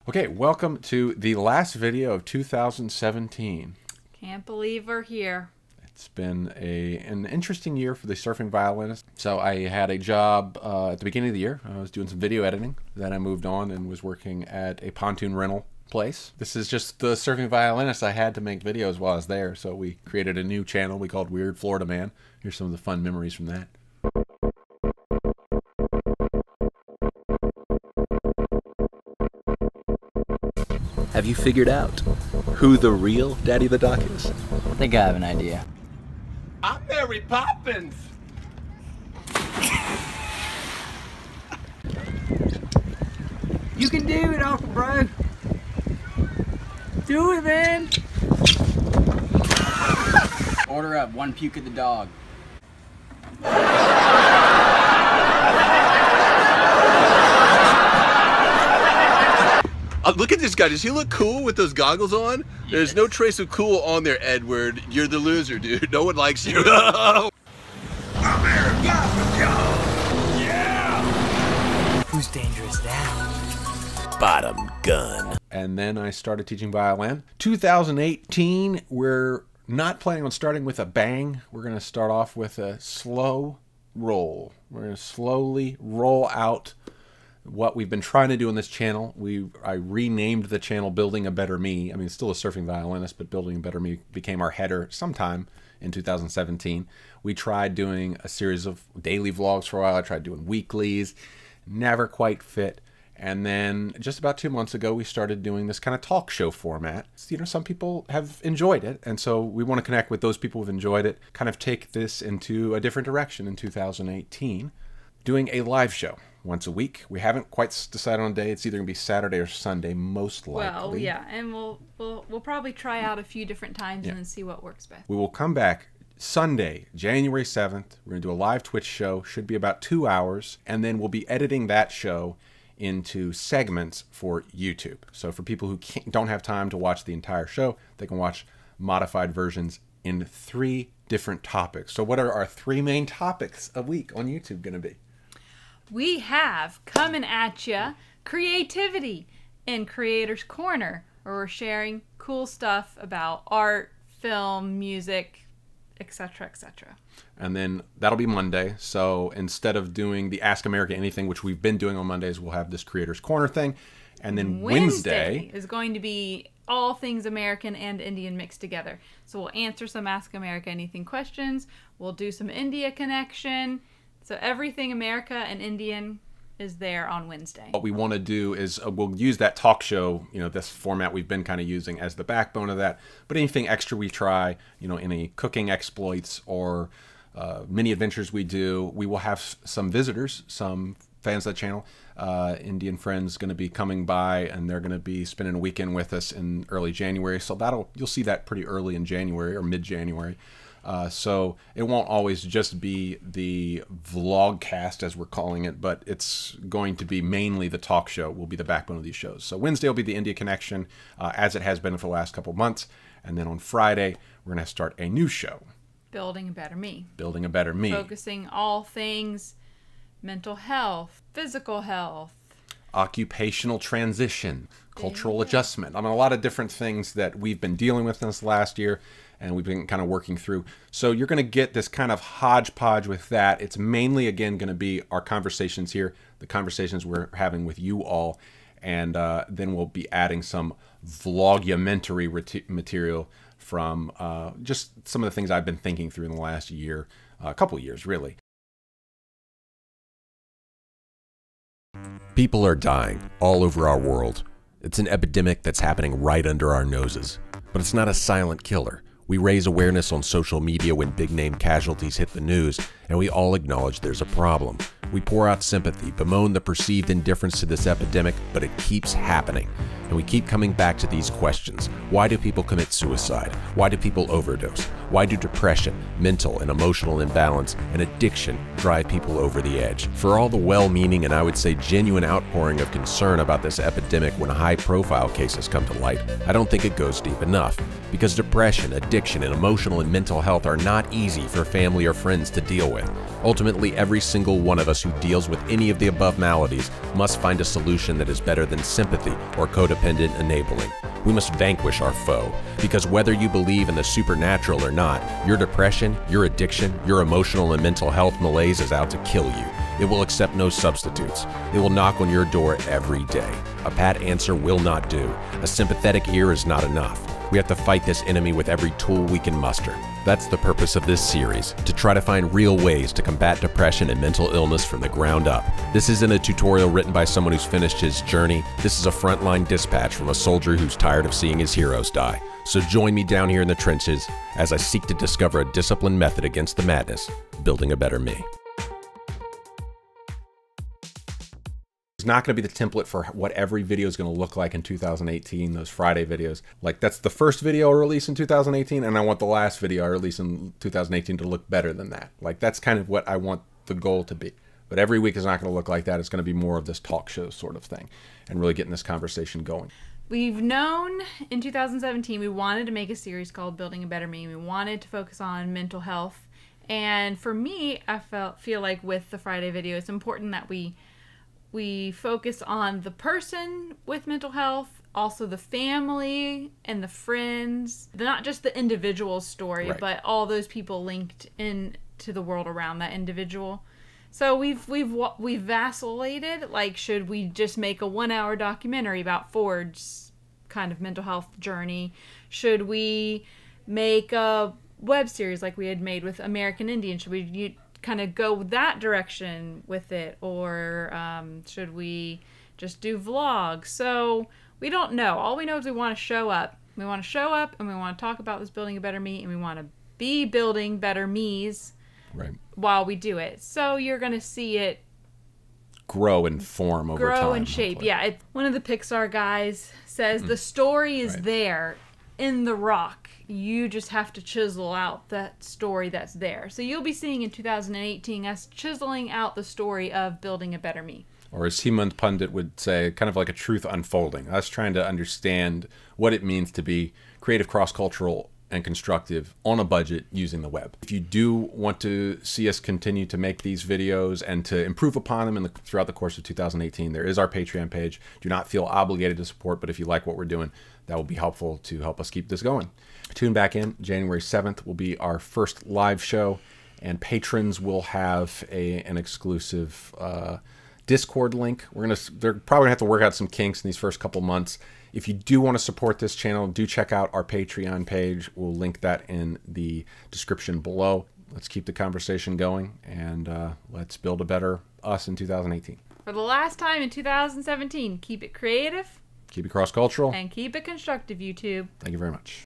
Okay, welcome to the last video of 2017. Can't believe we're here. It's been an interesting year for the surfing violinist. So I had a job at the beginning of the year. I was doing some video editing. Then I moved on and was working at a pontoon rental place. This is just the surfing violinist. I had to make videos while I was there, so we created a new channel we called Weird Florida Man. Here's some of the fun memories from that. Have you figured out who the real Daddy the Doc is? I think I have an idea. I'm Mary Poppins! You can do it, Uncle Bro! Do it, man! Order up, one puke at the dog. Look at this guy. Does he look cool with those goggles on? Yes. There's no trace of cool on there, Edward. You're the loser, dude. No one likes you. Yeah! Who's dangerous now? Bottom gun. And then I started teaching violin. 2018, we're not planning on starting with a bang. We're going to start off with a slow roll. We're going to slowly roll out what we've been trying to do on this channel. I renamed the channel Building a Better Me. I mean, it's still a surfing violinist, but Building a Better Me became our header sometime in 2017. We tried doing a series of daily vlogs for a while. I tried doing weeklies. Never quite fit. And then just about 2 months ago, we started doing this kind of talk show format. You know, some people have enjoyed it, and so we want to connect with those people who've enjoyed it, kind of take this into a different direction in 2018, doing a live show once a week. We haven't quite decided on a day. It's either going to be Saturday or Sunday, most likely. Well, yeah, and we'll probably try out a few different times and then see what works best. We will come back Sunday, January 7th. We're going to do a live Twitch show. Should be about 2 hours, and then we'll be editing that show into segments for YouTube. So for people who don't have time to watch the entire show, they can watch modified versions in 3 different topics. So what are our 3 main topics a week on YouTube going to be? We have coming at ya creativity in Creator's Corner, where we're sharing cool stuff about art, film, music, etc., etc. And then that'll be Monday. So instead of doing the Ask America Anything, which we've been doing on Mondays, we'll have this Creator's Corner thing. And then Wednesday is going to be all things American and Indian mixed together. So we'll answer some Ask America Anything questions. We'll do some India connection. So everything America and Indian is there on Wednesday. What we want to do is we'll use that talk show, you know, this format we've been kind of using as the backbone of that. But anything extra we try, you know, any cooking exploits or mini adventures we do, we will have some visitors, some fans of the channel, Indian friends going to be coming by, and they're going to be spending a weekend with us in early January. So you'll see that pretty early in January or mid-January. So it won't always just be the vlogcast, as we're calling it, but it's going to be mainly the talk show will be the backbone of these shows. So Wednesday will be the India Connection, as it has been for the last couple of months. And then on Friday, we're going to start a new show. Building a Better Me. Building a Better Me. Focusing all things mental health, physical health, occupational transition, cultural adjustment. I mean, a lot of different things that we've been dealing with this last year and we've been kind of working through. So you're going to get this kind of hodgepodge with that. It's mainly, again, going to be our conversations here, the conversations we're having with you all, and then we'll be adding some vlogumentary material from just some of the things I've been thinking through in the last year, a couple of years, really. People are dying all over our world. It's an epidemic that's happening right under our noses. But it's not a silent killer. We raise awareness on social media when big-name casualties hit the news, and we all acknowledge there's a problem. We pour out sympathy, bemoan the perceived indifference to this epidemic, but it keeps happening. And we keep coming back to these questions. Why do people commit suicide? Why do people overdose? Why do depression, mental and emotional imbalance, and addiction drive people over the edge? For all the well-meaning and I would say genuine outpouring of concern about this epidemic when high-profile cases come to light, I don't think it goes deep enough. Because depression, addiction, and emotional and mental health are not easy for family or friends to deal with. Ultimately, every single one of us who deals with any of the above maladies must find a solution that is better than sympathy or codependent enabling. We must vanquish our foe, because whether you believe in the supernatural or not, your depression, your addiction, your emotional and mental health malaise is out to kill you. It will accept no substitutes. It will knock on your door every day. A pat answer will not do. A sympathetic ear is not enough. We have to fight this enemy with every tool we can muster. That's the purpose of this series, to try to find real ways to combat depression and mental illness from the ground up. This isn't a tutorial written by someone who's finished his journey. This is a frontline dispatch from a soldier who's tired of seeing his heroes die. So join me down here in the trenches as I seek to discover a disciplined method against the madness, building a better me. It's not going to be the template for what every video is going to look like in 2018, those Friday videos. Like, that's the first video I release in 2018, and I want the last video I release in 2018 to look better than that. Like, that's kind of what I want the goal to be. But every week is not going to look like that. It's going to be more of this talk show sort of thing and really getting this conversation going. We've known in 2017 we wanted to make a series called Building a Better Me. We wanted to focus on mental health. And for me, I feel like with the Friday video, it's important that we focus on the person with mental health, also the family and the friends, not just the individual story, right, but all those people linked into the world around that individual. So we've vacillated. Like, should we just make a 1-hour documentary about Ford's kind of mental health journey? Should we make a web series like we had made with American Indian? Should we kind of go that direction with it, or should we just do vlogs? So we don't know. All we know is we want to show up. We want to show up, and we want to talk about this building a better me, and we want to be building better me's Right. while we do it. So you're going to see it Grow and form over time. grow and shape. hopefully. Yeah, one of the Pixar guys says the story is Right. there in the rock. You just have to chisel out that story that's there. So you'll be seeing in 2018 us chiseling out the story of building a better me. Or as Hemant Pundit would say, kind of like a truth unfolding. Us trying to understand what it means to be creative, cross-cultural, and constructive on a budget using the web. If you do want to see us continue to make these videos and to improve upon them throughout the course of 2018, there is our Patreon page. Do not feel obligated to support, but if you like what we're doing, that will be helpful to help us keep this going. Tune back in. January 7th will be our first live show, and patrons will have an exclusive Discord link. They're probably gonna have to work out some kinks in these first couple months. If you do want to support this channel, do check out our Patreon page. We'll link that in the description below. Let's keep the conversation going, and let's build a better us in 2018. For the last time in 2017, keep it creative Keep it cross-cultural. and keep it constructive, YouTube. Thank you very much.